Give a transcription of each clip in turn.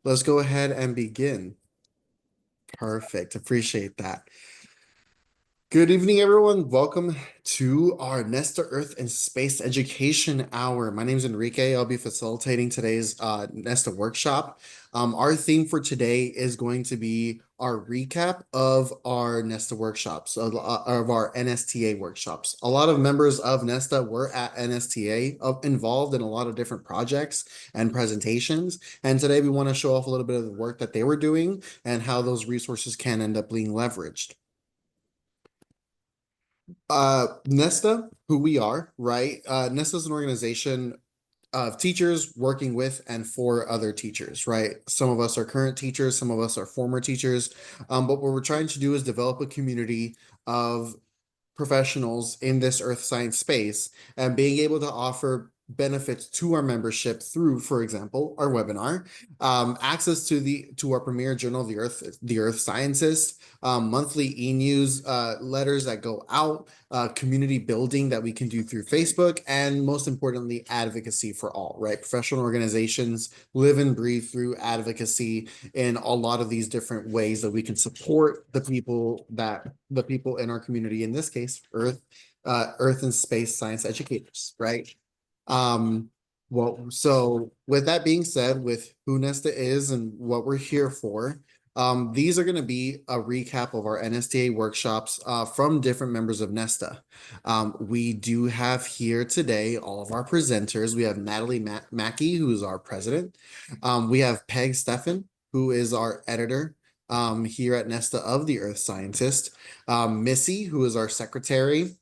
Let's go ahead and begin. Perfect. Appreciate that. Good evening, everyone. Welcome to our NESTA Earth and Space Education Hour. My name is Enrique. I'll be facilitating today's NESTA workshop. Our theme for today is going to be our recap of our NESTA workshops, of our NSTA workshops. A lot of members of NESTA were at NSTA involved in a lot of different projects and presentations. And today we want to show off a little bit of the work that they were doing and how those resources can end up being leveraged. NESTA, who we are, right? NESTA is an organization of teachers working with and for other teachers, right? Some of us are current teachers, some of us are former teachers. But what we're trying to do is develop a community of professionals in this earth science space and being able to offer benefits to our membership through, for example, our webinar, access to our premier journal, the Earth Scientist, monthly e-news letters that go out, community building that we can do through Facebook, and most importantly, advocacy for all, right? Professional organizations live and breathe through advocacy in a lot of these different ways that we can support the people in our community, in this case, Earth and space science educators, right? Well, so with that being said, with who NESTA is and what we're here for, these are going to be a recap of our NSTA workshops from different members of NESTA. We do have here today all of our presenters. We have Natalie Macke, who is our president. We have Peg Steffen, who is our editor here at NESTA of the Earth Scientist. Missy, who is our secretary.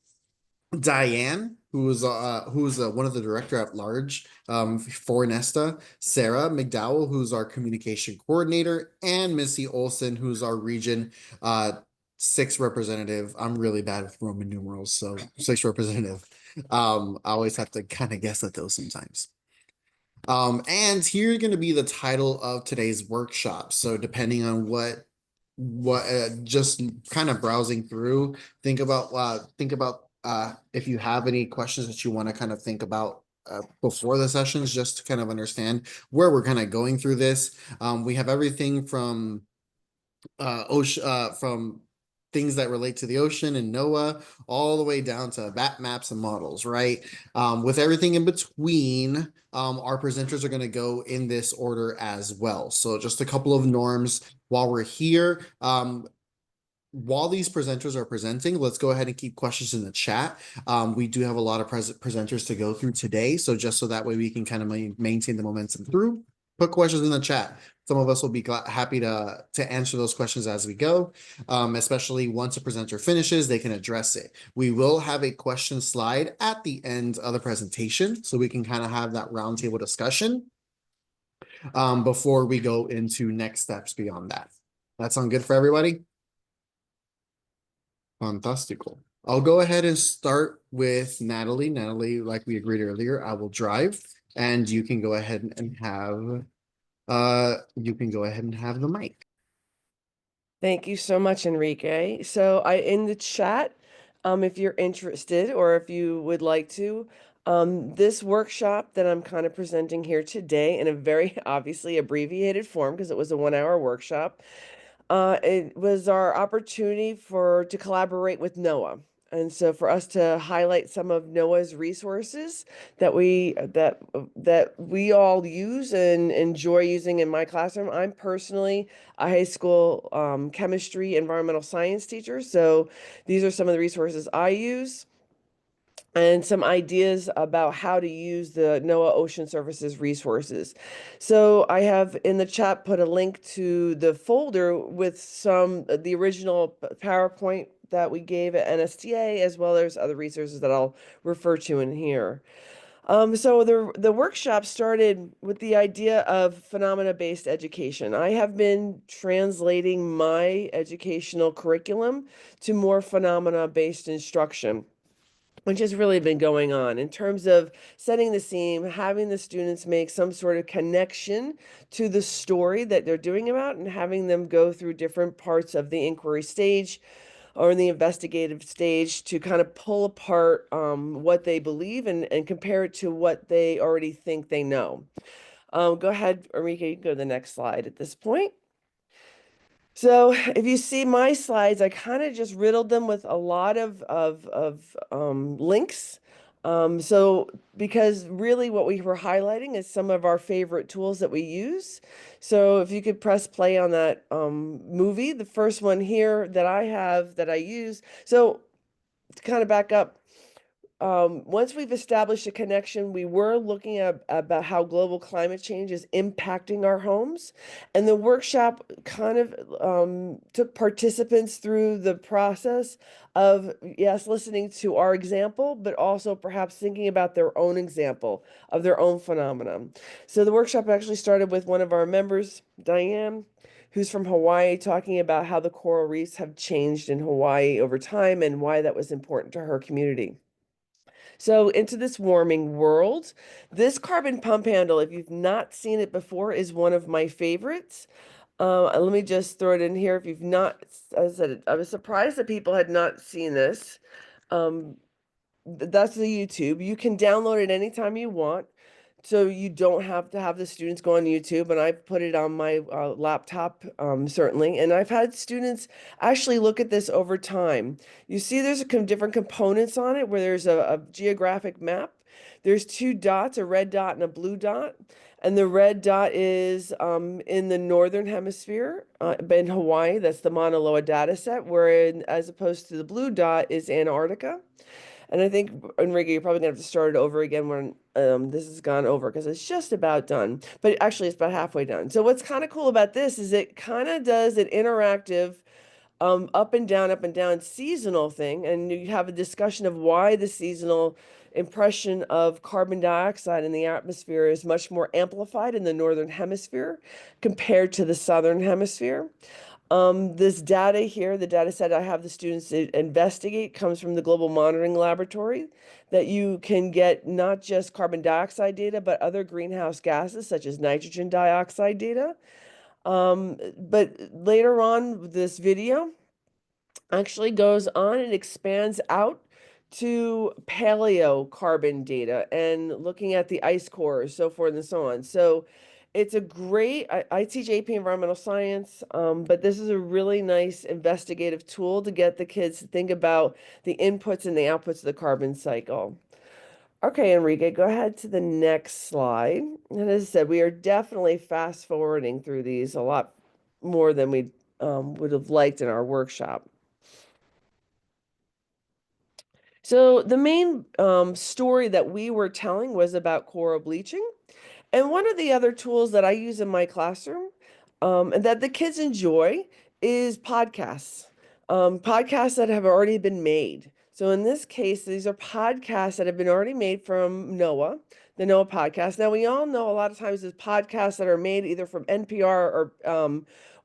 Diane, who's one of the director at large for NESTA, Sarah McDowell, who's our communication coordinator, and Missy Olson, who's our region 6 representative. I'm really bad with Roman numerals, so 6 representative. I always have to kind of guess at those sometimes. And here's going to be the title of today's workshop. So depending on what just kind of browsing through, think about if you have any questions that you want to kind of think about before the sessions, just to kind of understand where we're kind of going through this. We have everything from from things that relate to the ocean and NOAA, all the way down to map maps and models, right? With everything in between, our presenters are going to go in this order as well. So just a couple of norms while we're here. While these presenters are presenting, let's go ahead and keep questions in the chat. We do have a lot of presenters to go through today, so just so that way we can kind of maintain the momentum through, put questions in the chat. Some of us will be happy to answer those questions as we go, especially once a presenter finishes, they can address it. We will have a question slide at the end of the presentation, so we can kind of have that roundtable discussion before we go into next steps beyond that. That sound good for everybody? Fantastical. I'll go ahead and start with Natalie. Natalie, like we agreed earlier, I will drive, and you can go ahead and have the mic. Thank you so much, Enrique. So in the chat, if you're interested or if you would like to, this workshop that I'm kind of presenting here today in a very obviously abbreviated form because it was a 1-hour workshop. It was our opportunity to collaborate with NOAA. And so for us to highlight some of NOAA's resources that we all use and enjoy using in my classroom. I'm personally a high school chemistry, environmental science teacher. So these are some of the resources I use and some ideas about how to use the NOAA Ocean Services resources. So I have in the chat put a link to the folder with the original PowerPoint that we gave at NSTA, as well as other resources that I'll refer to in here. So the workshop started with the idea of phenomena-based education. I have been translating my educational curriculum to more phenomena-based instruction, which has really been going on in terms of setting the scene, having the students make some sort of connection to the story that they're doing about, and having them go through different parts of the inquiry stage or in the investigative stage to kind of pull apart what they believe and compare it to what they already think they know. Go ahead, Enrique, you can go to the next slide at this point. So if you see my slides, I kind of just riddled them with a lot of links. So because really what we were highlighting is some of our favorite tools that we use. So if you could press play on that movie, the first one here that I have that I use. So to kind of back up, once we've established a connection, we were looking at about how global climate change is impacting our homes. And the workshop kind of took participants through the process of, yes, listening to our example, but also perhaps thinking about their own example of their own phenomenon. So the workshop actually started with one of our members, Diane, who's from Hawaii, talking about how the coral reefs have changed in Hawaii over time and why that was important to her community. So into this warming world, this carbon pump handle, if you've not seen it before, is one of my favorites. Let me just throw it in here. If you've not, as I said, I was surprised that people had not seen this. Um, that's the YouTube. You can download it anytime you want. So you don't have to have the students go on YouTube, and I've put it on my laptop, certainly. And I've had students actually look at this over time. You see there's different components on it where there's a geographic map. There's two dots, a red dot and a blue dot. And the red dot is in the northern hemisphere, in Hawaii. That's the Mauna Loa data set, where as opposed to the blue dot is Antarctica. And I think, Enrique, you're probably gonna have to start it over again when this has gone over because it's just about done. But actually, it's about halfway done. So what's kind of cool about this is it kind of does an interactive up and down seasonal thing. And you have a discussion of why the seasonal impression of carbon dioxide in the atmosphere is much more amplified in the northern hemisphere compared to the southern hemisphere. This data here, the data set I have the students investigate comes from the Global Monitoring Laboratory, that you can get not just carbon dioxide data, but other greenhouse gases such as nitrogen dioxide data. But later on, this video actually goes on and expands out to paleocarbon data and looking at the ice cores, so forth and so on. So it's a great, I teach AP Environmental Science, but this is a really nice investigative tool to get the kids to think about the inputs and the outputs of the carbon cycle. Okay, Enrique, go ahead to the next slide. And as I said, we are definitely fast forwarding through these a lot more than we would have liked in our workshop. So the main story that we were telling was about coral bleaching. And one of the other tools that I use in my classroom and that the kids enjoy is podcasts, podcasts that have already been made. So in this case, these are podcasts that have been already made from NOAA, the NOAA podcast. Now we all know a lot of times there's podcasts that are made either from NPR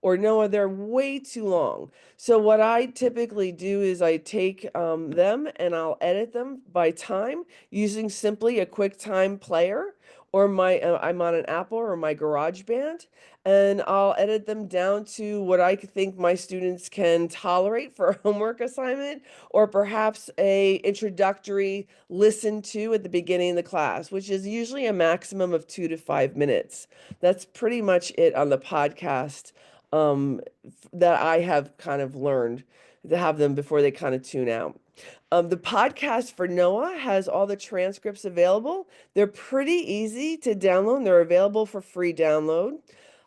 or NOAA. They're way too long. So what I typically do is I take them and I'll edit them by time using simply a QuickTime player or I'm on an Apple or my GarageBand, and I'll edit them down to what I think my students can tolerate for a homework assignment, or perhaps a introductory listen to at the beginning of the class, which is usually a maximum of 2 to 5 minutes. That's pretty much it on the podcast that I have kind of learned to have them before they kind of tune out. The podcast for NOAA has all the transcripts available. They're pretty easy to download. They're available for free download.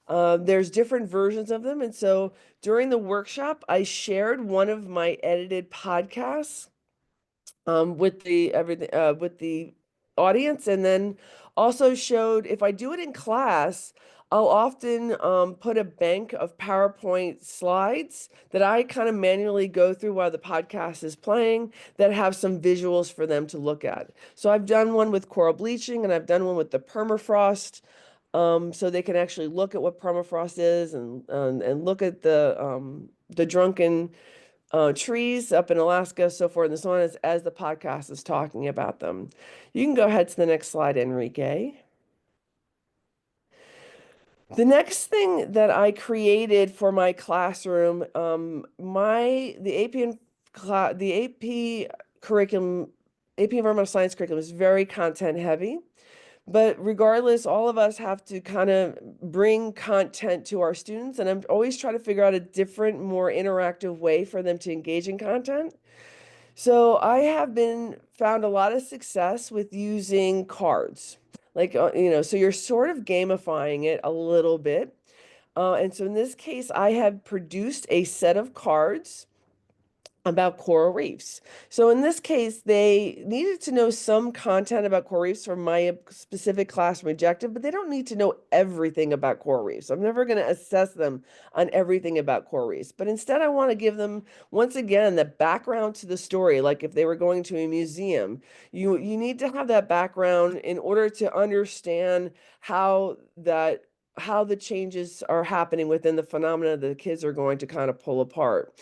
There's different versions of them. And so during the workshop, I shared one of my edited podcasts with the audience, and then also showed if I do it in class, I'll often put a bank of PowerPoint slides that I kind of manually go through while the podcast is playing that have some visuals for them to look at. So I've done one with coral bleaching and I've done one with the permafrost. So they can actually look at what permafrost is and look at the drunken trees up in Alaska, so forth and so on, as the podcast is talking about them. You can go ahead to the next slide, Enrique. The next thing that I created for my classroom, the AP curriculum, AP Environmental Science curriculum is very content heavy. But regardless, all of us have to kind of bring content to our students, and I'm always trying to figure out a different, more interactive way for them to engage in content. So I have been found a lot of success with using cards. Like, so you're sort of gamifying it a little bit. And so in this case, I have produced a set of cards about coral reefs. So in this case, they needed to know some content about coral reefs from my specific classroom objective, but they don't need to know everything about coral reefs. I'm never going to assess them on everything about coral reefs, but instead I want to give them, once again, the background to the story. Like if they were going to a museum, you need to have that background in order to understand how the changes are happening within the phenomena that the kids are going to kind of pull apart.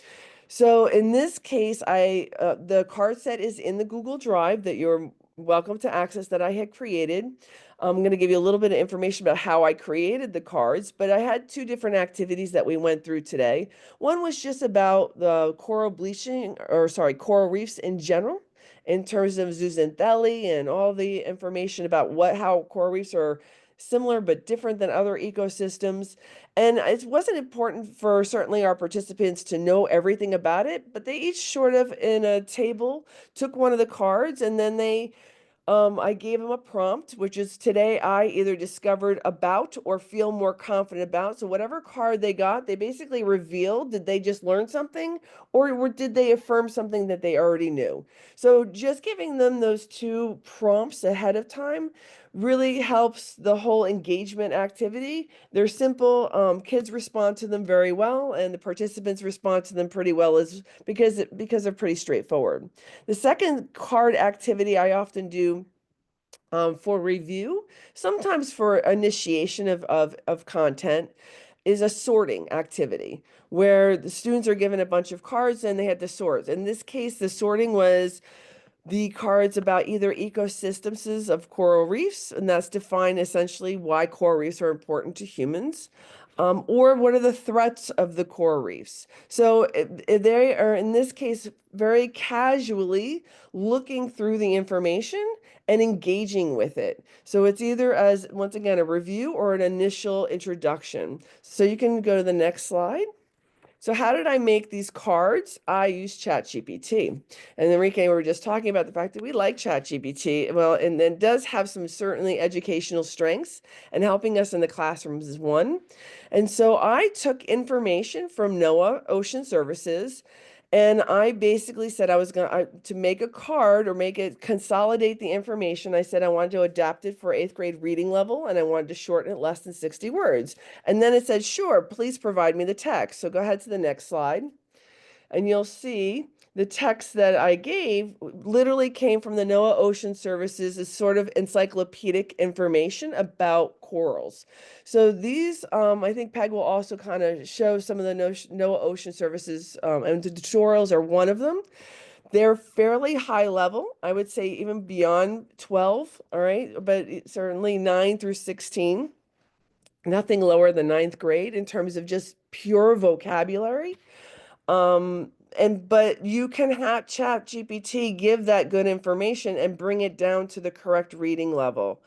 So in this case, the card set is in the Google Drive that you're welcome to access that I had created. I'm going to give you a little bit of information about how I created the cards, but I had two different activities that we went through today. One was just about the coral bleaching, or sorry, coral reefs in general, in terms of zooxanthellae and all the information about how coral reefs are similar but different than other ecosystems. And it wasn't important for certainly our participants to know everything about it, but they each sort of in a table took one of the cards, and then I gave them a prompt, which is today I either discovered about or feel more confident about. So whatever card they got, they basically revealed, did they just learn something, or did they affirm something that they already knew? So just giving them those two prompts ahead of time really helps the whole engagement activity. They're simple. Kids respond to them very well, and the participants respond to them pretty well because they're pretty straightforward. The second card activity I often do for review, sometimes for initiation of content, is a sorting activity where the students are given a bunch of cards and they had to sort. In this case, the sorting was the cards about either ecosystems of coral reefs, and that's defined essentially why coral reefs are important to humans, or what are the threats of the coral reefs. So they are, in this case, very casually looking through the information and engaging with it. So it's either as, once again, a review or an initial introduction. So you can go to the next slide. So how did I make these cards? I used ChatGPT. And Enrique, we were just talking about the fact that we like ChatGPT. Well, and then does have some certainly educational strengths, and helping us in the classrooms is one. And so I took information from NOAA Ocean Services, and I basically said I was going to make a card or consolidate the information. I said I wanted to adapt it for 8th grade reading level, and I wanted to shorten it less than 60 words. And then it said, sure, please provide me the text. So go ahead to the next slide. And you'll see the text that I gave literally came from the NOAA Ocean Services as sort of encyclopedic information about corals. So these, I think Peg will also kind of show some of the NOAA Ocean Services, and the tutorials are one of them. They're fairly high level, I would say even beyond 12, all right, but certainly 9 through 16. Nothing lower than 9th grade in terms of just pure vocabulary. But you can have ChatGPT give that good information and bring it down to the correct reading level.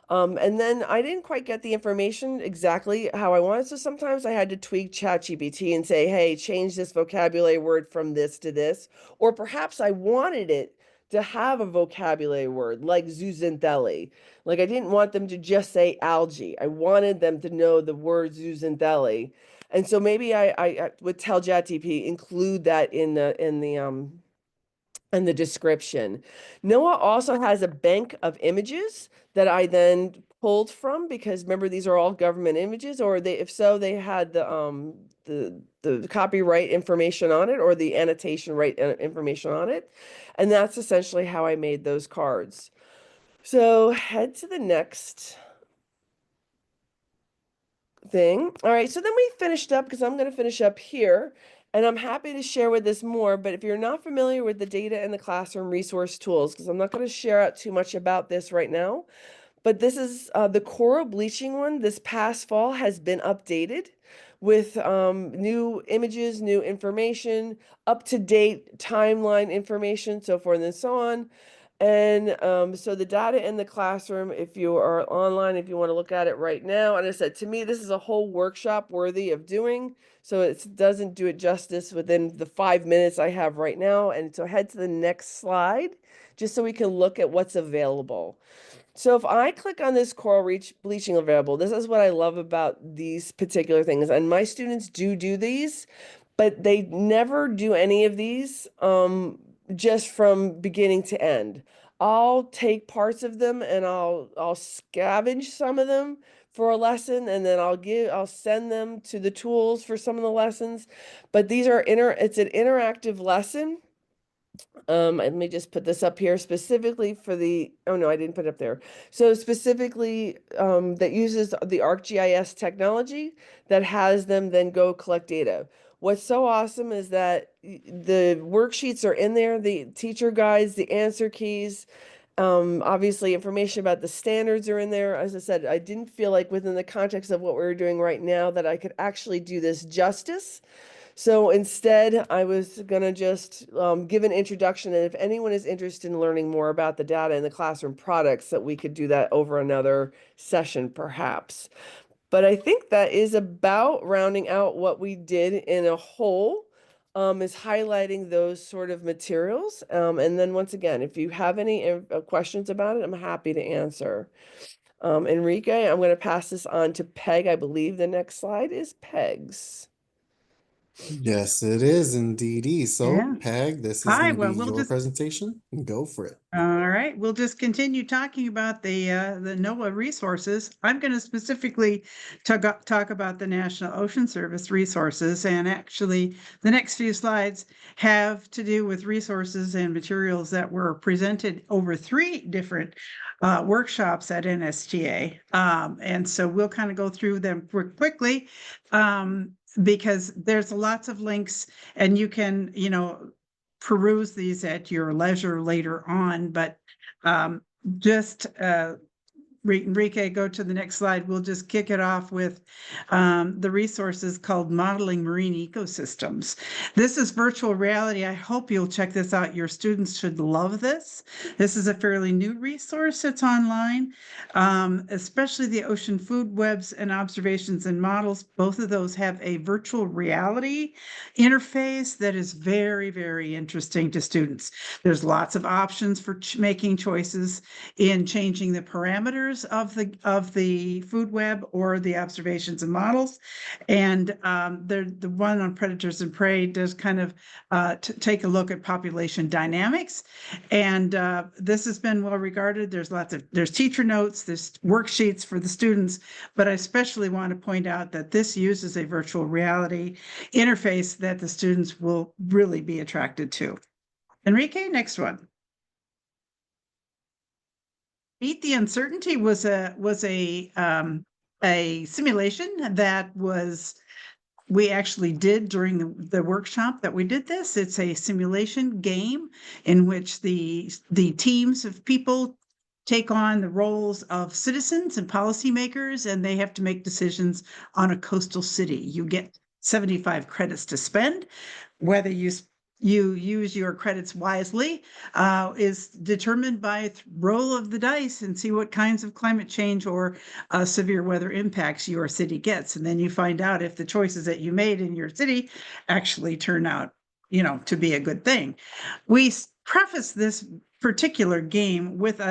And then I didn't quite get the information exactly how I wanted. So sometimes I had to tweak ChatGPT and say, hey, change this vocabulary word from this to this. Or perhaps I wanted it to have a vocabulary word like zooxanthellae. Like I didn't want them to just say algae. I wanted them to know the word zooxanthellae. And so maybe I would tell ChatGPT include that in the description. NOAA also has a bank of images that I then pulled from, because remember these are all government images, or if so they had the copyright information on it or the annotation right information on it. And that's essentially how I made those cards. So head to the next thing. All right, so then we finished up, because I'm going to finish up here, and I'm happy to share with this more. But if you're not familiar with the data in the classroom resource tools, because I'm not going to share out too much about this right now, but this is the coral bleaching one this past fall has been updated with new images, new information, up-to-date timeline information, so forth and so on. And so the data in the classroom, if you are online, if you want to look at it right now, and I said, to me, this is a whole workshop worthy of doing. So it doesn't do it justice within the 5 minutes I have right now. And so head to the next slide, just so we can look at what's available. So if I click on this coral reach bleaching available, this is what I love about these particular things. And my students do these, but they never do any of these just from beginning to end. I'll take parts of them and I'll scavenge some of them for a lesson, and then I'll send them to the tools for some of the lessons. But these are it's an interactive lesson. Let me just put this up here specifically for oh no, I didn't put it up there. So specifically, that uses the ArcGIS technology that has them then go collect data. What's so awesome is that the worksheets are in there, the teacher guides, the answer keys, obviously information about the standards are in there. As I said, I didn't feel like within the context of what we're doing right now that I could actually do this justice. So instead, I was going to just give an introduction. And if anyone is interested in learning more about the data in the classroom products, that we could do that over another session, perhaps. But I think that is about rounding out what we did in a whole, is highlighting those sort of materials. And then once again, if you have any questions about it, I'm happy to answer. Enrique, I'm going to pass this on to Peg. I believe the next slide is Peg's. Yes, it is indeedy. So, Yeah. Peg, this is Hi, going to be well, your presentation. Go for it. all right, we'll just continue talking about the NOAA resources. I'm going to specifically talk about the National Ocean Service resources, and actually the next few slides have to do with resources and materials that were presented over 3 different workshops at NSTA. And so we'll kind of go through them quickly. Because there's lots of links and you can, peruse these at your leisure later on, but just Enrique, go to the next slide. We'll just kick it off with the resources called Modeling Marine Ecosystems. This is virtual reality. I hope you'll check this out. Your students should love this. This is a fairly new resource. It's online, especially the ocean food webs and observations and models. Both of those have a virtual reality interface that is very, very interesting to students. There's lots of options for making choices in changing the parameters of the food web or the observations and models. And the one on predators and prey does kind of take a look at population dynamics. And this has been well regarded. There's teacher notes, there's worksheets for the students, but I especially want to point out that this uses a virtual reality interface that the students will really be attracted to. Enrique, next one. Beat the Uncertainty was a simulation that we actually did during the workshop that we did this. It's a simulation game in which the teams of people take on the roles of citizens and policymakers, and they have to make decisions on a coastal city. You get 75 credits to spend. Whether you use your credits wisely is determined by roll of the dice and see what kinds of climate change or severe weather impacts your city gets. And then you find out if the choices that you made in your city actually turn out, to be a good thing. We preface this particular game with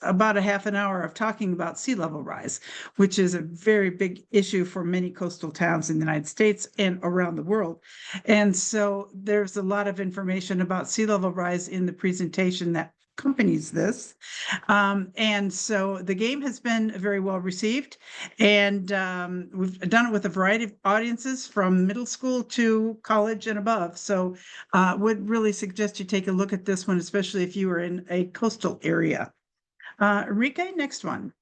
about a half an hour of talking about sea level rise, which is a very big issue for many coastal towns in the United States and around the world. And so there's a lot of information about sea level rise in the presentation that accompanies this. And so the game has been very well received, and we've done it with a variety of audiences from middle school to college and above. So would really suggest you take a look at this one, especially if you are in a coastal area. Enrique, next one.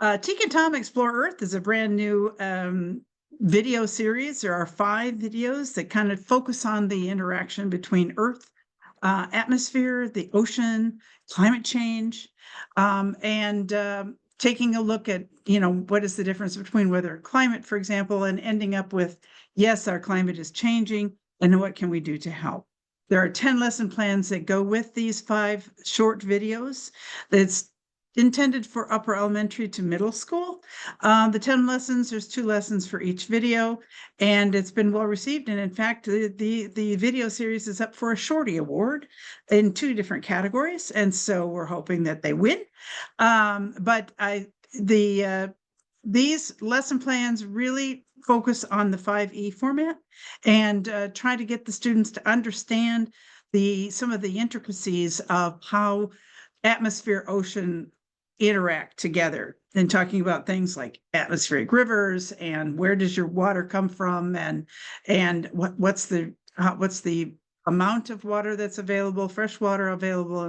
Teak and Tom Explore Earth is a brand new video series. There are 5 videos that kind of focus on the interaction between Earth, atmosphere, the ocean, climate change, and taking a look at, what is the difference between weather and climate, for example, and ending up with, yes, our climate is changing, and what can we do to help? There are 10 lesson plans that go with these 5 short videos. That's intended for upper elementary to middle school. The 10 lessons, there's 2 lessons for each video, and it's been well received. And in fact, the video series is up for a Shorty Award in 2 different categories. And so we're hoping that they win. These lesson plans really focus on the 5E format and try to get the students to understand some of the intricacies of how atmosphere, ocean interact together, and talking about things like atmospheric rivers and where does your water come from, and what's the amount of water that's available, fresh water available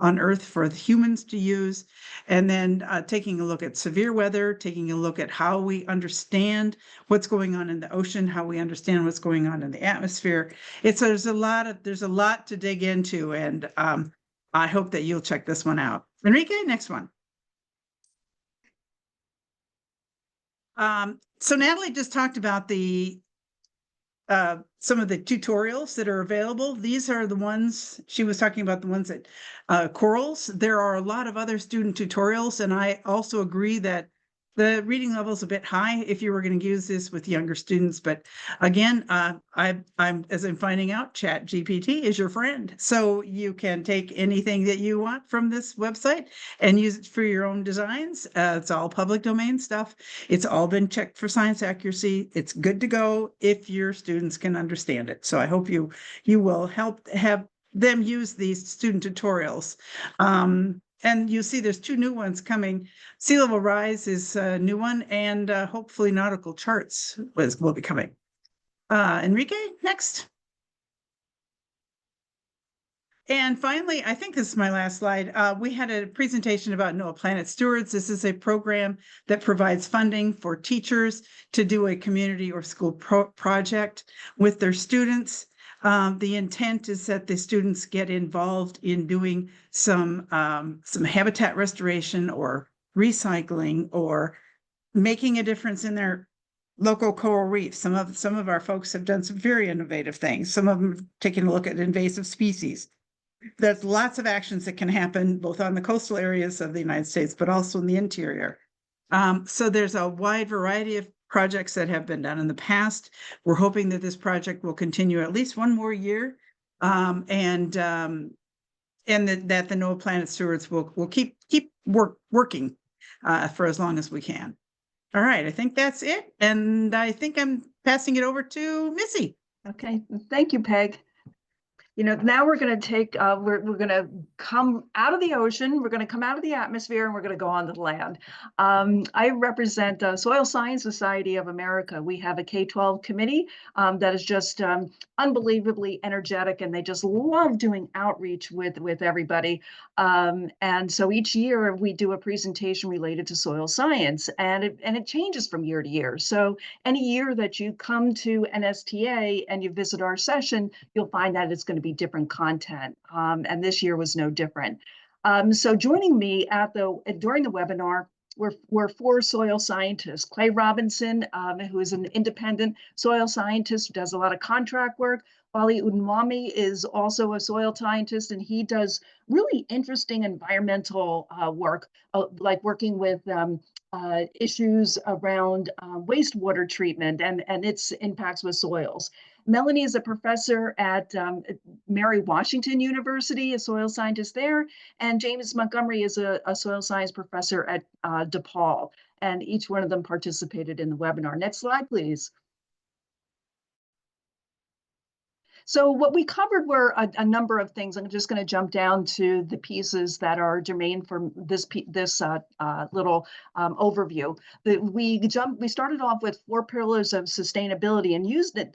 on Earth for the humans to use, and then taking a look at severe weather, taking a look at how we understand what's going on in the ocean, how we understand what's going on in the atmosphere. There's a lot to dig into, and I hope that you'll check this one out. Enrique, next one. So Natalie just talked about some of the tutorials that are available. These are the ones she was talking about, the ones that corals. There are a lot of other student tutorials, and I also agree that the reading level is a bit high if you were going to use this with younger students. But again, as I'm finding out, ChatGPT is your friend. So you can take anything that you want from this website and use it for your own designs. It's all public domain stuff. It's all been checked for science accuracy. It's good to go if your students can understand it. So I hope you will help have them use these student tutorials. And you see there's 2 new ones coming. Sea level rise is a new one, and hopefully nautical charts will be coming. Enrique, next. And finally, I think this is my last slide. We had a presentation about NOAA Planet Stewards. This is a program that provides funding for teachers to do a community or school project with their students. The intent is that the students get involved in doing some habitat restoration or recycling or making a difference in their local coral reefs. Some of our folks have done some very innovative things. Some of them have taken a look at invasive species. There's lots of actions that can happen both on the coastal areas of the United States, but also in the interior. So there's a wide variety of projects that have been done in the past. We're hoping that this project will continue at least 1 more year, and that the NOAA Planet Stewards will keep working for as long as we can. All right, I think that's it, and I think I'm passing it over to Missy. Okay, thank you, Peg. Now we're going to take, we're going to come out of the ocean, we're going to come out of the atmosphere, and we're going to go onto the land. I represent the Soil Science Society of America. We have a K-12 committee that is just unbelievably energetic, and they just love doing outreach with everybody. And so each year we do a presentation related to soil science, and it changes from year to year. So any year that you come to NSTA and you visit our session, you'll find that it's going to be different content, and this year was no different. So joining me during the webinar were 4 soil scientists. Clay Robinson, who is an independent soil scientist who does a lot of contract work. Wally Udumwami is also a soil scientist, and he does really interesting environmental work, like working with issues around wastewater treatment and its impacts with soils. Melanie is a professor at Mary Washington University, a soil scientist there, and James Montgomery is a soil science professor at DePaul, and each one of them participated in the webinar. Next slide, please. So what we covered were a number of things. I'm just going to jump down to the pieces that are germane for this little overview. We started off with 4 pillars of sustainability and used that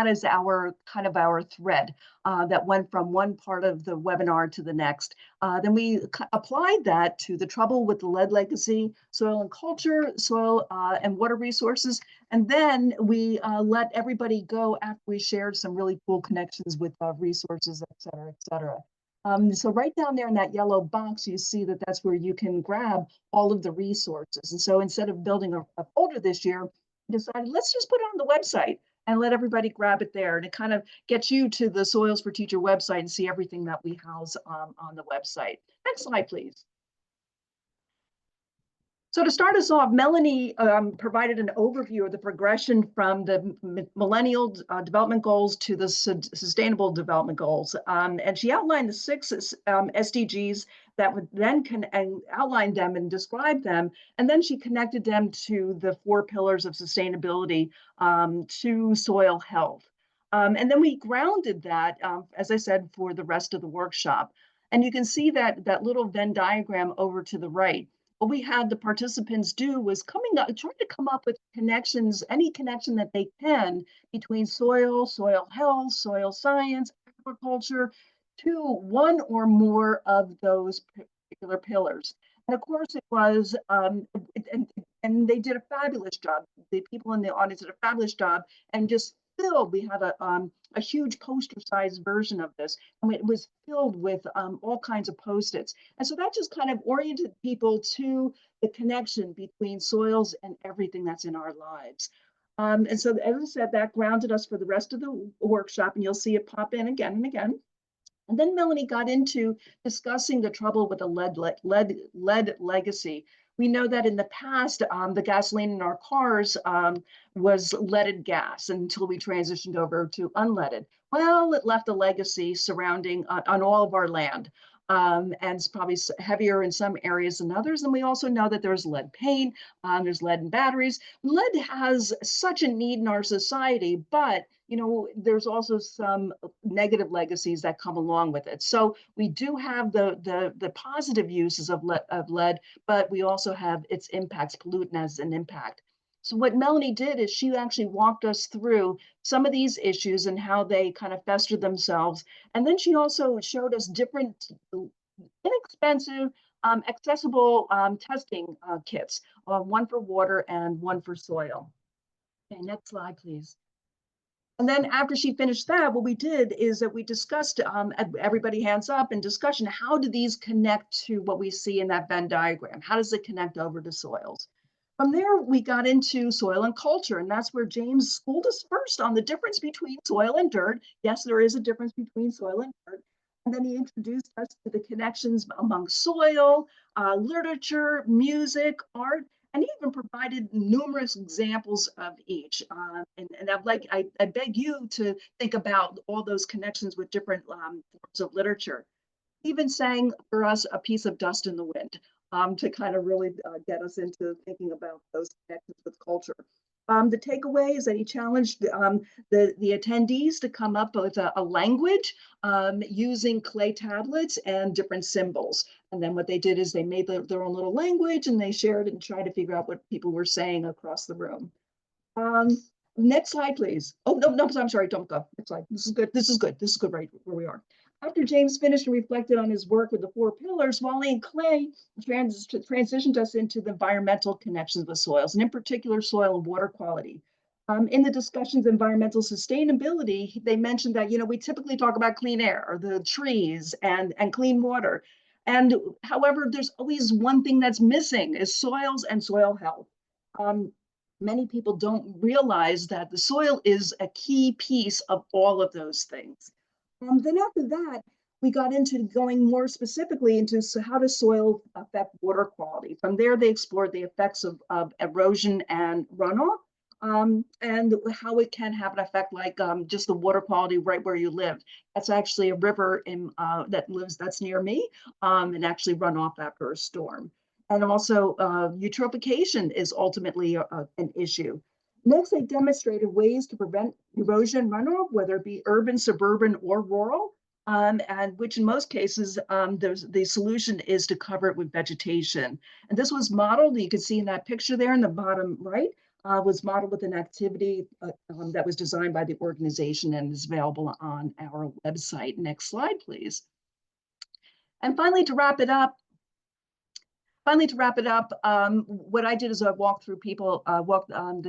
as our kind of our thread that went from one part of the webinar to the next. Then we applied that to the trouble with the lead legacy, soil and culture, soil and water resources. And then we let everybody go after we shared some really cool connections with resources, et cetera, et cetera. So right down there in that yellow box, you see that that's where you can grab all of the resources. And so instead of building a folder this year, we decided let's just put it on the website. and let everybody grab it there. And it kind of gets you to the Soils for Teacher website and see everything that we house on the website. Next slide, please. So to start us off, Melanie provided an overview of the progression from the Millennial Development Goals to the Sustainable Development Goals. And she outlined the 6 SDGs that would then outline them and describe them. And then she connected them to the 4 pillars of sustainability, to soil health. And then we grounded that, as I said, for the rest of the workshop. And you can see that little Venn diagram over to the right. What we had the participants do was trying to come up with connections, any connection that they can between soil, soil health, soil science, agriculture, to one or more of those particular pillars. And of course it was, and they did a fabulous job. The people in the audience did a fabulous job, and just filled, we had a huge poster-sized version of this, and it was filled with all kinds of Post-its. And so that just kind of oriented people to the connection between soils and everything that's in our lives. And so, as I said, that grounded us for the rest of the workshop, and you'll see it pop in again and again. And then Melanie got into discussing the trouble with the lead legacy. We know that in the past, the gasoline in our cars was leaded gas until we transitioned over to unleaded. Well, it left a legacy surrounding on all of our land. And it's probably heavier in some areas than others. And we also know that there's lead paint, there's lead in batteries. Lead has such a need in our society, but there's also some negative legacies that come along with it. So we do have the positive uses of lead, but we also have its impacts, pollutant as an impact. So what Melanie did is she actually walked us through some of these issues and how they kind of fester themselves. And then she also showed us different inexpensive, accessible testing kits, one for water and one for soil. Okay, next slide, please. And then after she finished that, what we did is that we discussed, everybody hands up in discussion, how do these connect to what we see in that Venn diagram? How does it connect over to soils? From there, we got into soil and culture, and that's where James schooled us first on the difference between soil and dirt. Yes, there is a difference between soil and dirt. And then he introduced us to the connections among soil, literature, music, art, and he even provided numerous examples of each. And I beg you to think about all those connections with different forms of literature. He even sang for us A Piece of Dust in the Wind to kind of really get us into thinking about those connections with culture. The takeaway is that he challenged the attendees to come up with a language using clay tablets and different symbols. And then what they did is they made their own little language, and they shared it and tried to figure out what people were saying across the room. Next slide, please. Oh, no, I'm sorry, don't go. Next slide. This is good. This is good right where we are. After James finished and reflected on his work with the 4 pillars, Wally and Clay transitioned us into the environmental connections with soils, and in particular, soil and water quality. In the discussions of environmental sustainability, they mentioned that, we typically talk about clean air, or the trees, and clean water. And however, there's always one thing that's missing, is soils and soil health. Many people don't realize that the soil is a key piece of all of those things. Then after that, we got into going more specifically into how does soil affect water quality. From there, they explored the effects of erosion and runoff, and how it can have an effect like just the water quality right where you live. That's actually a river that's near me, and actually run off after a storm. And also eutrophication is ultimately an issue. Next, they demonstrated ways to prevent erosion runoff, whether it be urban, suburban, or rural, and which in most cases, the solution is to cover it with vegetation. And this was modeled, you can see in that picture there in the bottom right, was modeled with an activity that was designed by the organization and is available on our website. Next slide, please. And finally, to wrap it up, what I did is I walked the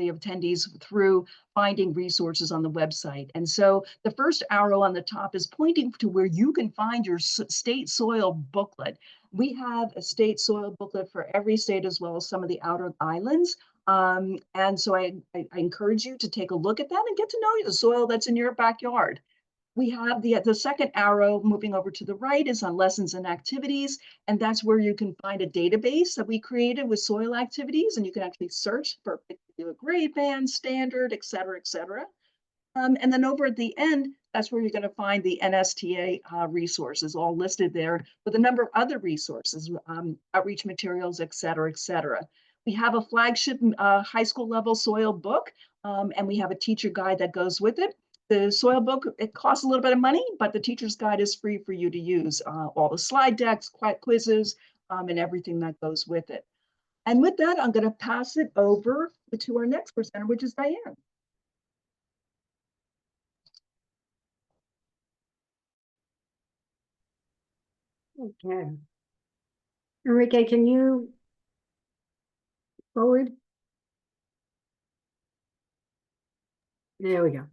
attendees through finding resources on the website. And so the first arrow on the top is pointing to where you can find your state soil booklet. We have a state soil booklet for every state, as well as some of the outer islands. And so I encourage you to take a look at that and get to know the soil that's in your backyard. We have the second arrow moving over to the right is on lessons and activities. And that's where you can find a database that we created with soil activities. And you can actually search for a particular grade band, standard, et cetera, et cetera. And then over at the end, that's where you're going to find the NSTA resources all listed there with a number of other resources, outreach materials, et cetera, et cetera. We have a flagship high school level soil book, and we have a teacher guide that goes with it. The soil book, it costs a little bit of money, but the teacher's guide is free for you to use. All the slide decks, quizzes, and everything that goes with it. And with that, I'm going to pass it over to our next presenter, which is Diane. Okay. Enrique, can you forward? There we go.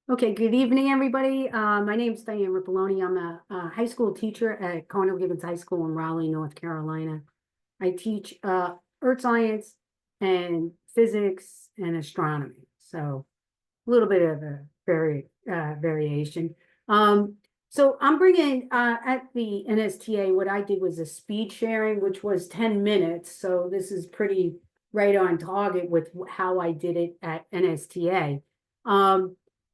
Okay, good evening, everybody. My name is Diane Ripollone. I'm a high school teacher at Cardinal Gibbons High School in Raleigh, North Carolina. I teach earth science and physics and astronomy. So a little bit of a variation. So I'm bringing at the NSTA, what I did was a speed sharing, which was 10 minutes. So this is pretty right on target with how I did it at NSTA.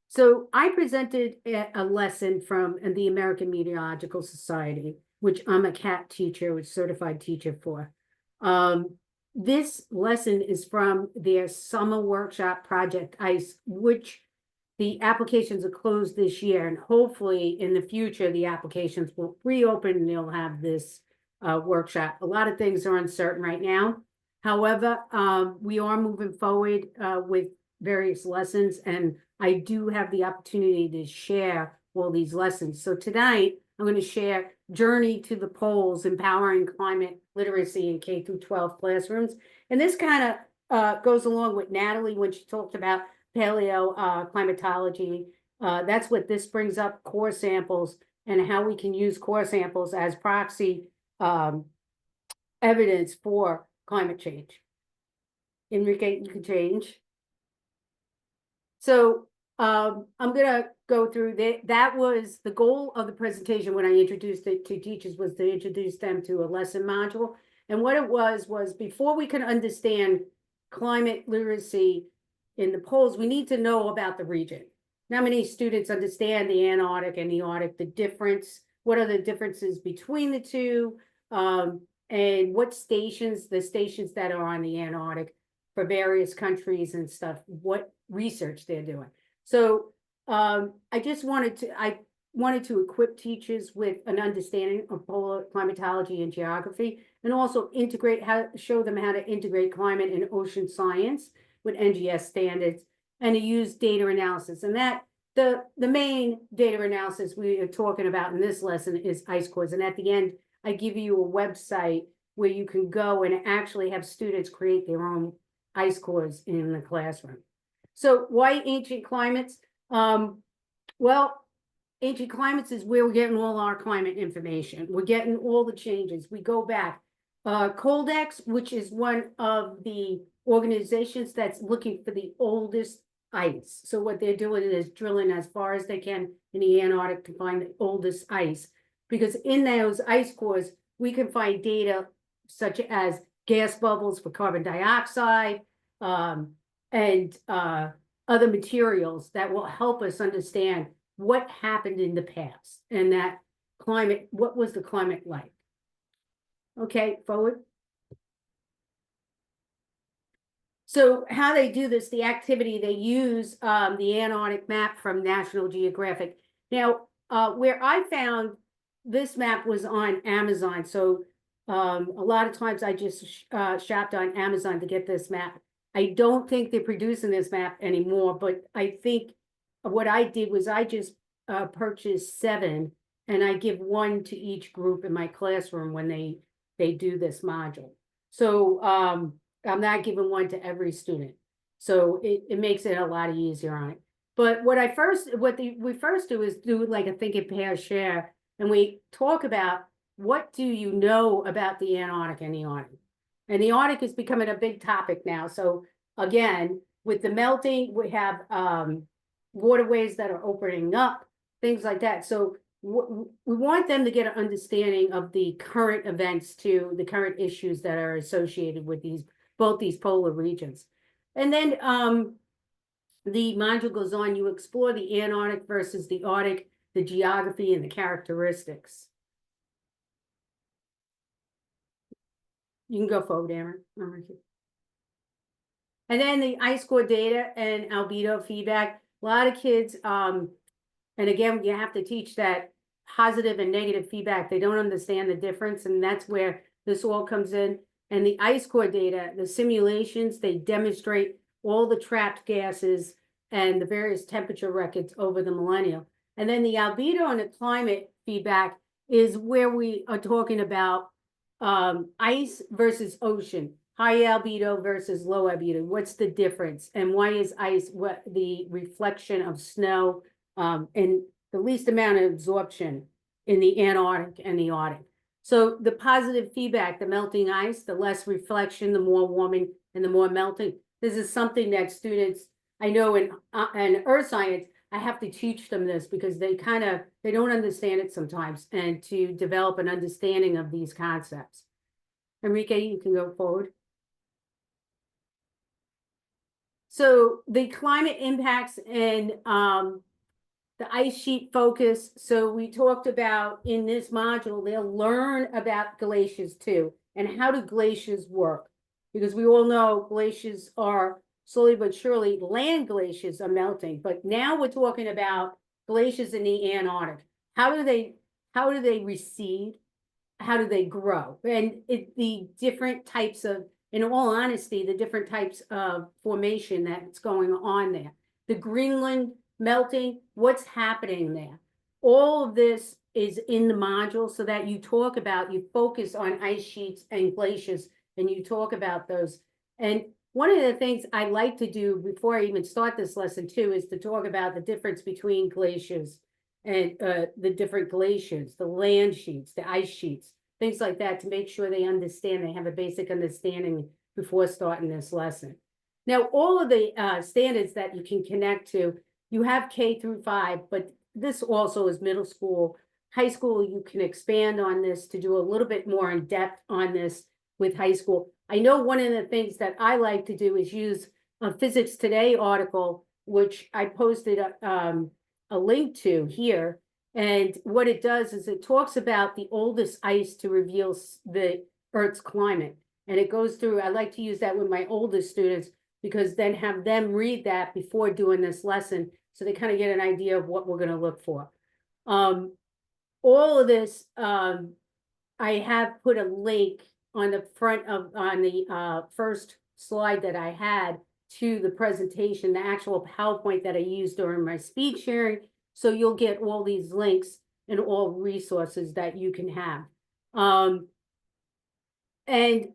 So I presented a lesson from the American Meteorological Society, which I'm a CAT teacher, a certified teacher for. This lesson is from their summer workshop Project ICE, which the applications are closed this year, and hopefully in the future, the applications will reopen and they'll have this workshop. A lot of things are uncertain right now. However, we are moving forward with various lessons, and I do have the opportunity to share all these lessons. So tonight, I'm going to share Journey to the Poles, Empowering Climate Literacy in K-12 Classrooms. And this kind of goes along with Natalie when she talked about paleo climatology. That's what this brings up, core samples, and how we can use core samples as proxy evidence for climate change. Enrique, you can change. So I'm going to go through that. That was the goal of the presentation when I introduced it to teachers, was to introduce them to a lesson module. And what it was before we can understand climate literacy in the poles, we need to know about the region. Not many students understand the Antarctic and the Arctic, the difference, what are the differences between the two, and what stations, the stations that are on the Antarctic for various countries and stuff, what research they're doing. So I wanted to equip teachers with an understanding of polar climatology and geography, and also show them how to integrate climate and ocean science with NGS standards, and to use data analysis. And that the main data analysis we are talking about in this lesson is ice cores. And at the end, I give you a website where you can go and actually have students create their own ice cores in the classroom. So why ancient climates? Well, ancient climates is where we're getting all our climate information. We're getting all the changes. We go back. Coldex, which is one of the organizations that's looking for the oldest ice. So what they're doing is drilling as far as they can in the Antarctic to find the oldest ice. Because in those ice cores, we can find data such as gas bubbles for carbon dioxide, and other materials that will help us understand what happened in the past and that climate, what was the climate like? Okay, forward. So how they do this, the activity, they use the Antarctic map from National Geographic. Now, where I found this map was on Amazon. So a lot of times I just shopped on Amazon to get this map. I don't think they're producing this map anymore, but I think what I did was I just purchased 7, and I give 1 to each group in my classroom when they do this module. So I'm not giving 1 to every student. So it makes it a lot easier on it. But what we first do is do like a think and pair share, and we talk about what do you know about the Antarctic and the Arctic. And the Arctic is becoming a big topic now. So again, with the melting, we have waterways that are opening up, things like that. So we want them to get an understanding of the current events too, the current issues that are associated with both these polar regions. And then the module goes on, you explore the Antarctic versus the Arctic, the geography and the characteristics. You can go forward, Aaron. And then the ice core data and albedo feedback. A lot of kids, and again, you have to teach that positive and negative feedback. They don't understand the difference, and that's where this all comes in. And the ice core data, the simulations, they demonstrate all the trapped gases and the various temperature records over the millennium. And then the albedo and the climate feedback is where we are talking about ice versus ocean, high albedo versus low albedo. What's the difference? And why is ice what the reflection of snow and the least amount of absorption in the Antarctic and the Arctic? So the positive feedback, the melting ice, the less reflection, the more warming and the more melting. This is something that students, I know in earth science, I have to teach them this because they don't understand it sometimes, and to develop an understanding of these concepts. Enrique, you can go forward. So the climate impacts and the ice sheet focus. So we talked about in this module, they'll learn about glaciers too, and how do glaciers work? Because we all know glaciers are slowly but surely, land glaciers are melting, but now we're talking about glaciers in the Antarctic. How do they recede? How do they grow? And the different types of, in all honesty, the different types of formation that's going on there. The Greenland melting, what's happening there? All of this is in the module so that you focus on ice sheets and glaciers, and you talk about those. And one of the things I like to do before I even start this lesson too is to talk about the difference between glaciers and the different glaciers, the land sheets, the ice sheets, things like that, to make sure they understand, they have a basic understanding before starting this lesson. Now, all of the standards that you can connect to, you have K through 5, but this also is middle school. High school, you can expand on this to do a little bit more in depth on this with high school. I know one of the things that I like to do is use a Physics Today article, which I posted a link to here. And what it does is it talks about the oldest ice to reveal the Earth's climate. And it goes through, I like to use that with my oldest students, because then have them read that before doing this lesson, so they kind of get an idea of what we're going to look for. All of this, I have put a link on the front of, on the first slide that I had to the presentation, the actual PowerPoint that I used during my speed sharing. So you'll get all these links and all resources that you can have. And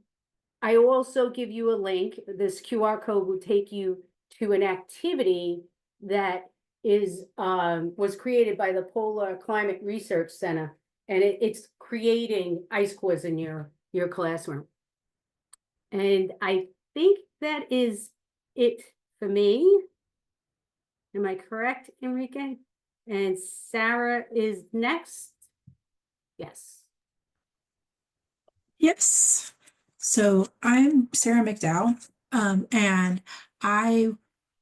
I also give you a link. This QR code will take you to an activity that is was created by the Polar Climate Research Center, and it's creating ice cores in your classroom. And I think that is it for me. Am I correct, Enrique? And Sarah is next. Yes. Yes. So I'm Sarah McDowell, and I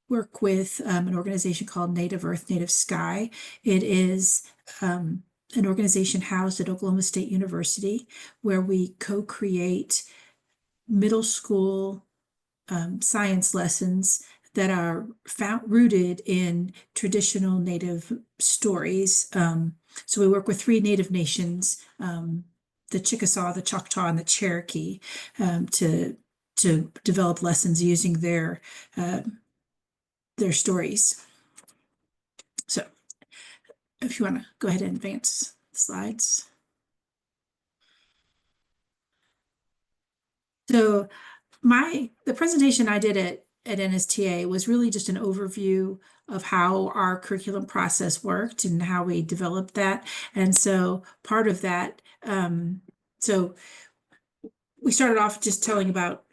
work with an organization called Native Earth, Native Sky. It is an organization housed at Oklahoma State University, where we co-create middle school science lessons that are rooted in traditional Native stories. So we work with 3 Native nations, the Chickasaw, the Choctaw, and the Cherokee, to develop lessons using their stories. So if you want to go ahead and advance the slides. So the presentation I did at NSTA was really just an overview of how our curriculum process worked and how we developed that. And so part of that, so we started off just telling about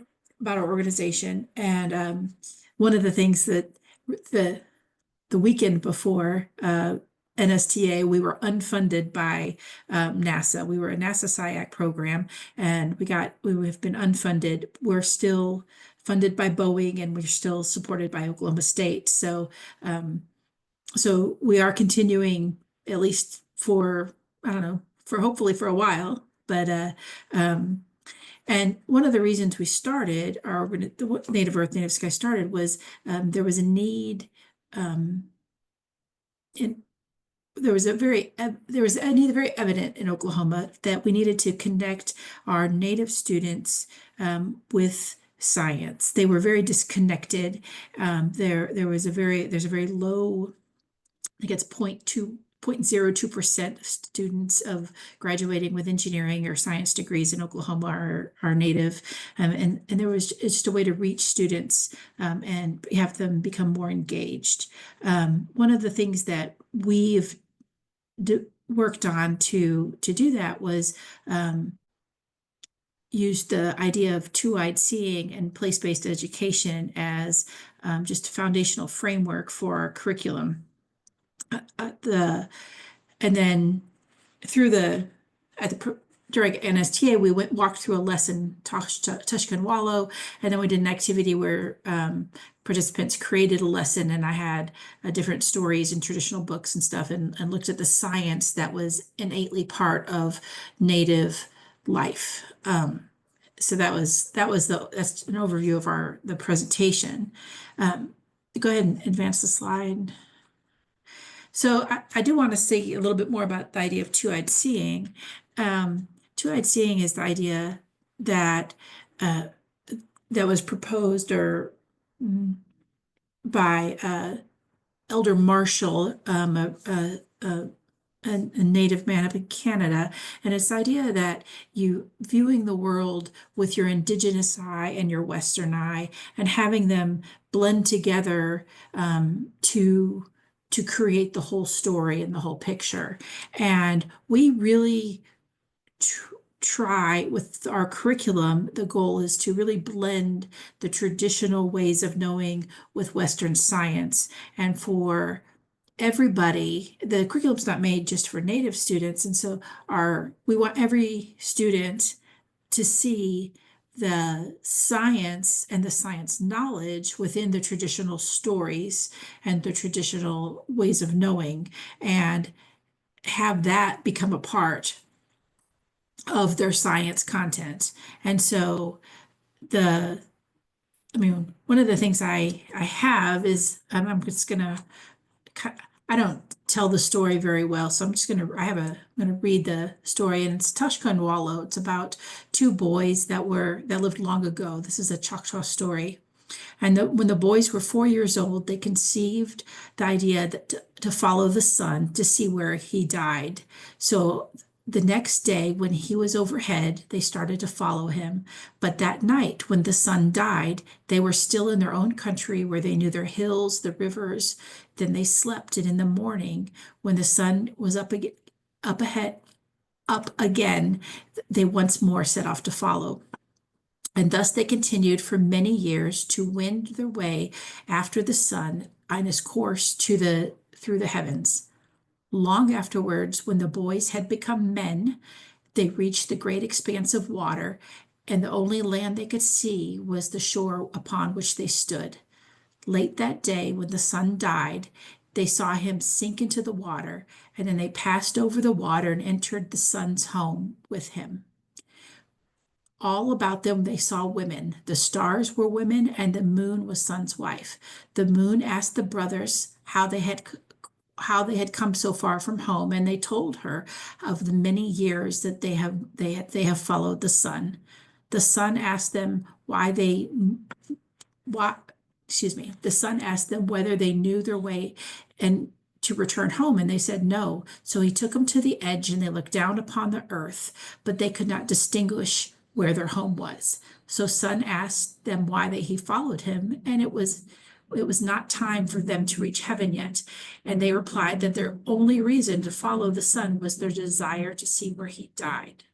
our organization, and one of the things that the weekend before NSTA, we were unfunded by NASA. We were a NASA SciAC program, and we have been unfunded. We're still funded by Boeing, and we're still supported by Oklahoma State. So, so we are continuing, at least for, I don't know, for hopefully for a while. But and one of the reasons we started the Native Earth, Native Sky started was there was a need. There was a need very evident in Oklahoma that we needed to connect our Native students with science. They were very disconnected. There's a very low, I think it's 0.02% of students of graduating with engineering or science degrees in Oklahoma are Native, and there was just a way to reach students and have them become more engaged. One of the things that we've worked on to do that was use the idea of two-eyed seeing and place-based education as just a foundational framework for our curriculum. And then during NSTA, we walked through a lesson, Tushkan Wallow, and then we did an activity where participants created a lesson, and I had different stories and traditional books and stuff, and looked at the science that was innately part of Native life. So that's an overview of the presentation. Go ahead and advance the slide. So I do want to say a little bit more about the idea of two-eyed seeing. Two-eyed seeing is the idea that was proposed by Elder Marshall, a Native man up in Canada, and it's the idea that you viewing the world with your Indigenous eye and your Western eye, and having them blend together to create the whole story and the whole picture. And we really try with our curriculum, the goal is to really blend the traditional ways of knowing with Western science. And for everybody, the curriculum's not made just for Native students. And so we want every student to see the science and the science knowledge within the traditional stories and the traditional ways of knowing, and have that become a part of their science content. And so one of the things I have is, I'm just gonna, I don't tell the story very well, so I'm gonna read the story, and it's Tushkan Wallow. It's about two boys that lived long ago. This is a Choctaw story. And when the boys were 4 years old, they conceived the idea that to follow the sun to see where he died. So the next day, when he was overhead, they started to follow him. But that night, when the sun died, they were still in their own country where they knew their hills, the rivers. Then they slept, and in the morning, when the sun was up again, they once more set off to follow. And thus they continued for many years to wend their way after the sun on his course through the heavens. Long afterwards, when the boys had become men, they reached the great expanse of water, and the only land they could see was the shore upon which they stood. Late that day, when the sun died, they saw him sink into the water, and then they passed over the water and entered the sun's home with him. All about them they saw women. The stars were women, and the moon was sun's wife. The moon asked the brothers how they had come so far from home, and they told her of the many years that they have followed the sun. The sun asked them the sun asked them whether they knew their way and to return home, and they said no. So he took them to the edge, and they looked down upon the earth, but they could not distinguish where their home was. So sun asked them why he followed him, and it was not time for them to reach heaven yet. And they replied that their only reason to follow the sun was their desire to see where he died.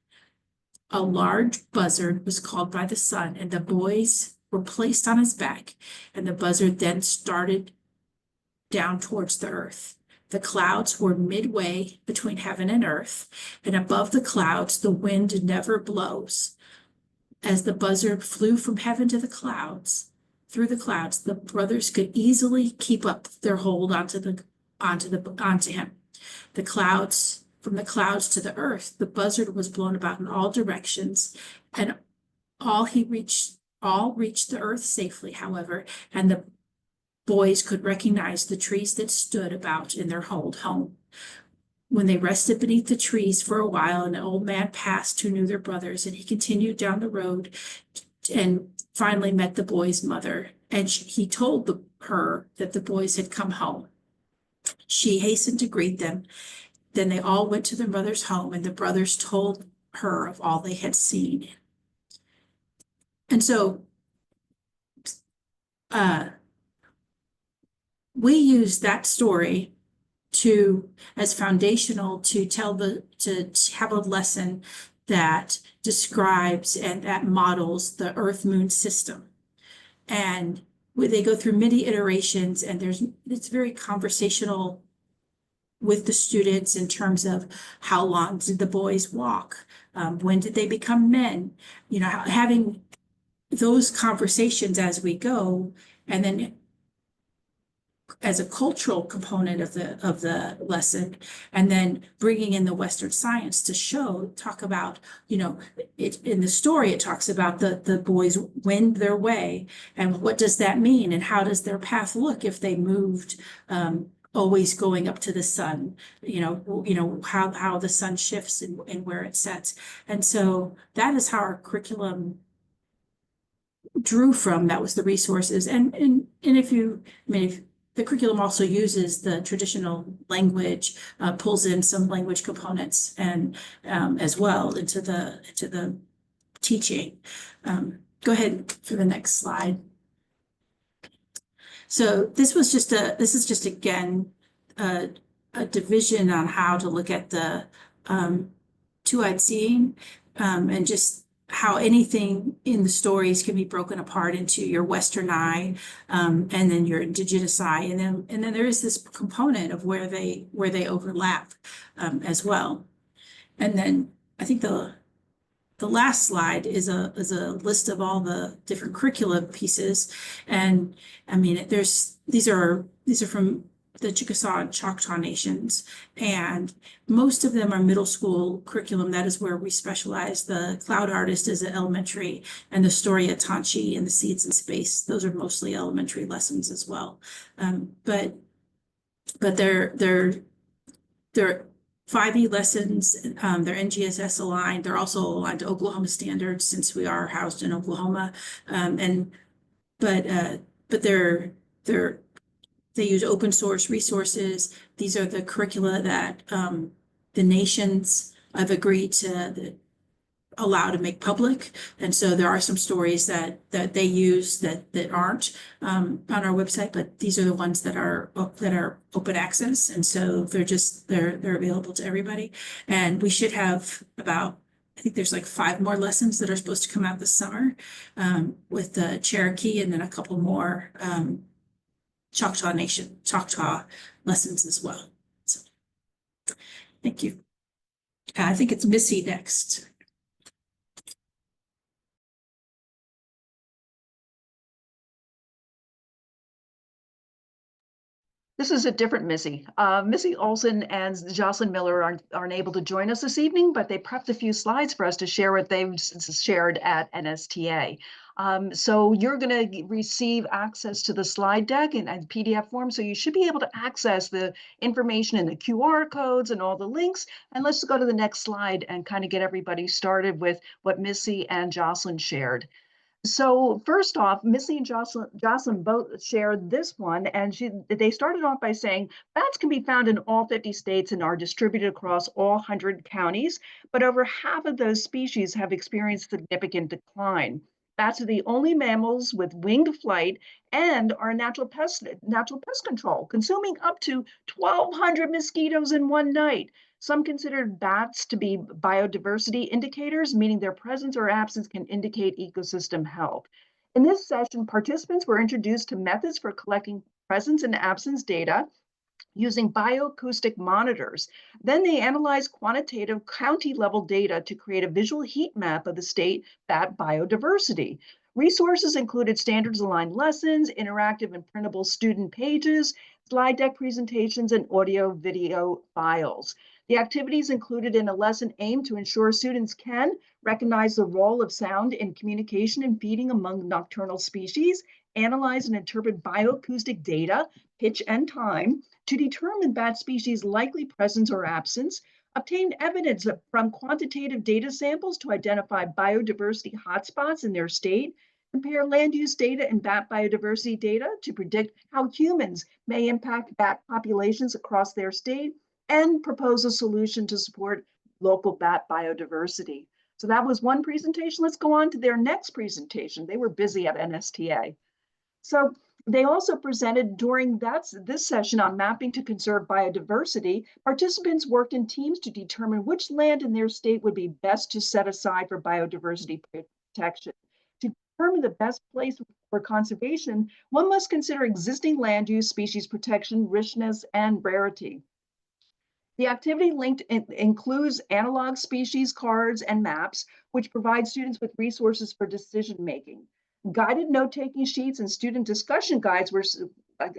a large buzzard was called by the sun, and the boys were placed on his back, and the buzzard then started down towards the earth. The clouds were midway between heaven and earth, and above the clouds the wind never blows. As the buzzard flew from heaven to the clouds, through the clouds, the brothers could easily keep up their hold onto him. From the clouds to the earth, the buzzard was blown about in all directions, and all reached the earth safely, however, and the boys could recognize the trees that stood about in their old home. When they rested beneath the trees for a while, an old man passed who knew their brothers, and he continued down the road and finally met the boy's mother, and he told her that the boys had come home. She hastened to greet them. Then they all went to their mother's home, and the brothers told her of all they had seen. And so we use that story as foundational to have a lesson that describes and that models the Earth-Moon system. And they go through many iterations, and it's very conversational with the students in terms of how long did the boys walk? When did they become men? You know, having those conversations as we go, and then as a cultural component of the lesson, and then bringing in the Western science to talk about, you know, in the story, it talks about the boys wend their way, and what does that mean, and how does their path look if they moved always going up to the sun, you know how the sun shifts and where it sets. And so that is how our curriculum drew from. That was the resources. And if the curriculum also uses the traditional language, pulls in some language components and as well into the teaching. Go ahead for the next slide. So this is just again a division on how to look at the two-eyed seeing, and just how anything in the stories can be broken apart into your Western eye, and then your indigenous eye, and then there is this component of where they overlap as well. And then I think the last slide is a list of all the different curricula pieces, and I mean these are from the Chickasaw and Choctaw nations, and most of them are middle school curriculum. That is where we specialize. The Cloud Artist is an elementary, and the Story of Tanchi and the Seeds in Space, those are mostly elementary lessons as well. But they're 5E lessons. They're NGSS aligned. They're also aligned to Oklahoma standards since we are housed in Oklahoma. But they use open source resources. These are the curricula that the nations have agreed to allow to make public. And so there are some stories that they use that aren't on our website, but these are the ones that are open access. And so they're available to everybody. And we should have about, I think there's like 5 more lessons that are supposed to come out this summer with the Cherokee, and then a couple more Choctaw lessons as well. So thank you. I think it's Missy next. This is a different Missy. Missy Olson and Jocelyn Miller aren't able to join us this evening, but they prepped a few slides for us to share what they've shared at NSTA. So you're going to receive access to the slide deck in PDF form. So you should be able to access the information in the QR codes and all the links. And let's go to the next slide and kind of get everybody started with what Missy and Jocelyn shared. So first off, Missy and Jocelyn both shared this one, and they started off by saying bats can be found in all 50 states and are distributed across all 100 counties, but over half of those species have experienced significant decline. Bats are the only mammals with winged flight and are natural pest control, consuming up to 1,200 mosquitoes in one night. Some consider bats to be biodiversity indicators, meaning their presence or absence can indicate ecosystem health. In this session, participants were introduced to methods for collecting presence and absence data using bioacoustic monitors. Then they analyzed quantitative county-level data to create a visual heat map of the state bat biodiversity. Resources included standards-aligned lessons, interactive and printable student pages, slide deck presentations, and audio-video files. The activities included in a lesson aimed to ensure students can recognize the role of sound in communication and feeding among nocturnal species, analyze and interpret bioacoustic data, pitch, and time, to determine bat species' likely presence or absence, obtain evidence from quantitative data samples to identify biodiversity hotspots in their state, compare land use data and bat biodiversity data to predict how humans may impact bat populations across their state, and propose a solution to support local bat biodiversity. So that was one presentation. Let's go on to their next presentation. They were busy at NSTA. So they also presented during this session on mapping to conserve biodiversity. Participants worked in teams to determine which land in their state would be best to set aside for biodiversity protection. To determine the best place for conservation, one must consider existing land use, species protection, richness, and rarity. The activity linked includes analog species cards and maps, which provide students with resources for decision making. Guided note-taking sheets and student discussion guides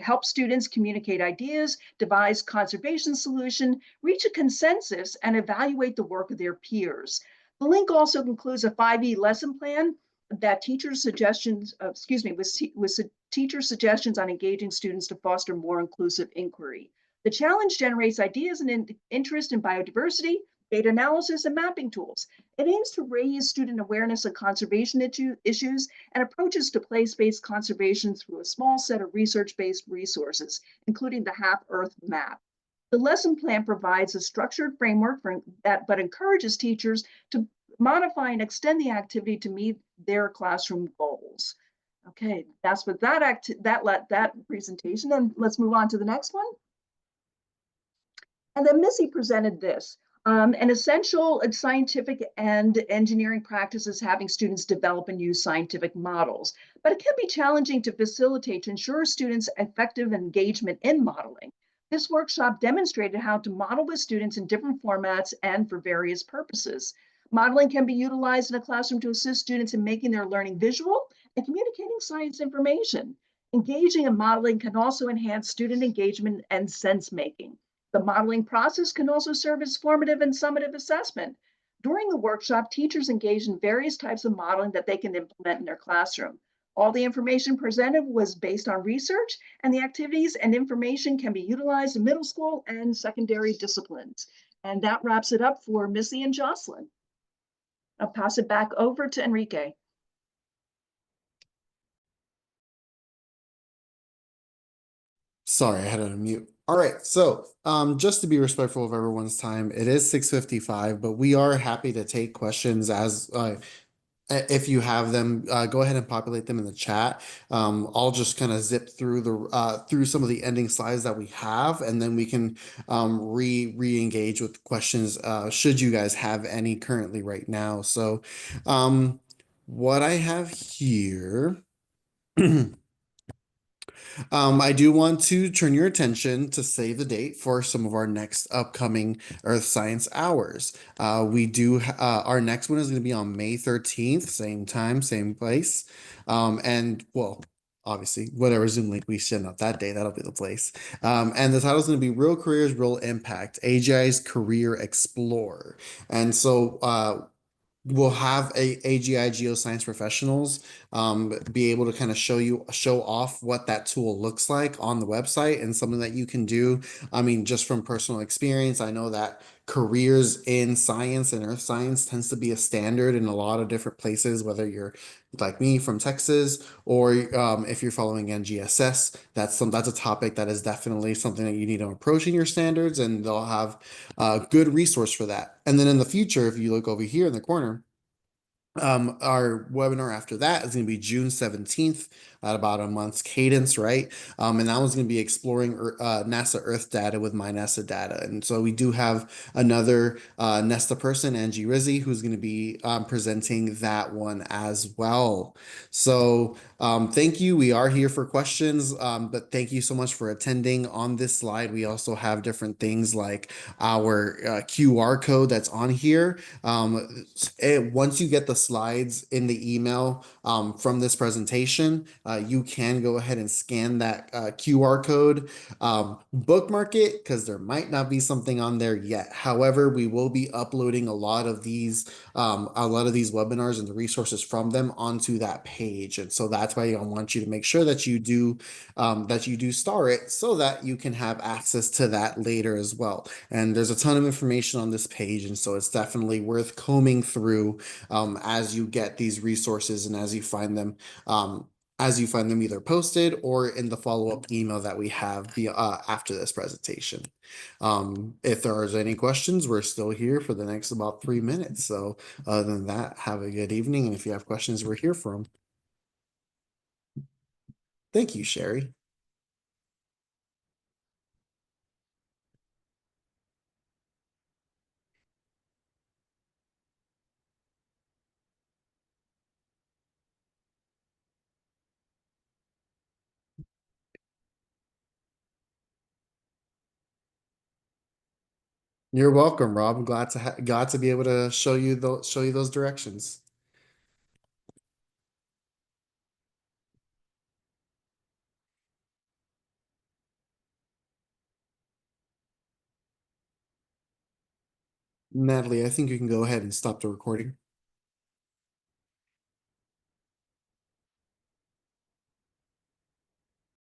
help students communicate ideas, devise conservation solution, reach a consensus, and evaluate the work of their peers. The link also includes a 5E lesson plan that teacher suggestions, with teacher suggestions on engaging students to foster more inclusive inquiry. The challenge generates ideas and interest in biodiversity, data analysis, and mapping tools. It aims to raise student awareness of conservation issues and approaches to place-based conservation through a small set of research-based resources, including the Half Earth Map. The lesson plan provides a structured framework but encourages teachers to modify and extend the activity to meet their classroom goals. Okay, that's with that presentation, and let's move on to the next one. And then Missy presented this. An essential scientific and engineering practice is having students develop and use scientific models, but it can be challenging to facilitate to ensure students' effective engagement in modeling. This workshop demonstrated how to model with students in different formats and for various purposes. Modeling can be utilized in a classroom to assist students in making their learning visual and communicating science information. Engaging in modeling can also enhance student engagement and sense making. The modeling process can also serve as formative and summative assessment. During the workshop, teachers engaged in various types of modeling that they can implement in their classroom. All the information presented was based on research, and the activities and information can be utilized in middle school and secondary disciplines. And that wraps it up for Missy and Jocelyn. I'll pass it back over to Enrique. Sorry, I had it on mute. All right, so just to be respectful of everyone's time, it is 6:55, but we are happy to take questions as if you have them. Go ahead and populate them in the chat. I'll just kind of zip through through some of the ending slides that we have, and then we can re-engage with questions should you guys have any currently right now. So what I have here. I do want to turn your attention to save the date for some of our next upcoming Earth Science hours. Our next one is going to be on May 13th, same time, same place. And well, obviously, whatever Zoom link we send out that day, that'll be the place. And the title is going to be Real Careers, Real Impact, AGI's Career Explorer. And so, we'll have AGI geoscience professionals be able to kind of show off what that tool looks like on the website and something that you can do. I mean, just from personal experience, I know that careers in science and earth science tends to be a standard in a lot of different places, whether you're like me from Texas or if you're following NGSS, that's a topic that is definitely something that you need to approach in your standards, and they'll have a good resource for that. And then in the future, if you look over here in the corner, our webinar after that is going to be June 17th. at about a month's cadence, right? And that one's going to be exploring NASA Earth data with my NESTA data. And so we do have another NESTA person, Angie Rizzi, who's going to be presenting that one as well. So thank you. We are here for questions, but thank you so much for attending. On this slide, we also have different things like our QR code that's on here. Once you get the slides in the email from this presentation, you can go ahead and scan that QR code, bookmark it because there might not be something on there yet. However, we will be uploading a lot of these webinars and the resources from them onto that page, and so that's why I want you to make sure that you do star it so that you can have access to that later as well. And there's a ton of information on this page, and so it's definitely worth combing through as you get these resources and as you find them either posted or in the follow-up email that we have after this presentation. If there are any questions, we're still here for the next about 3 minutes. So other than that, have a good evening. And if you have questions, we're here for them. Thank you, Sherry. You're welcome, Rob. I'm glad to be able to show you those directions. Natalie, I think you can go ahead and stop the recording.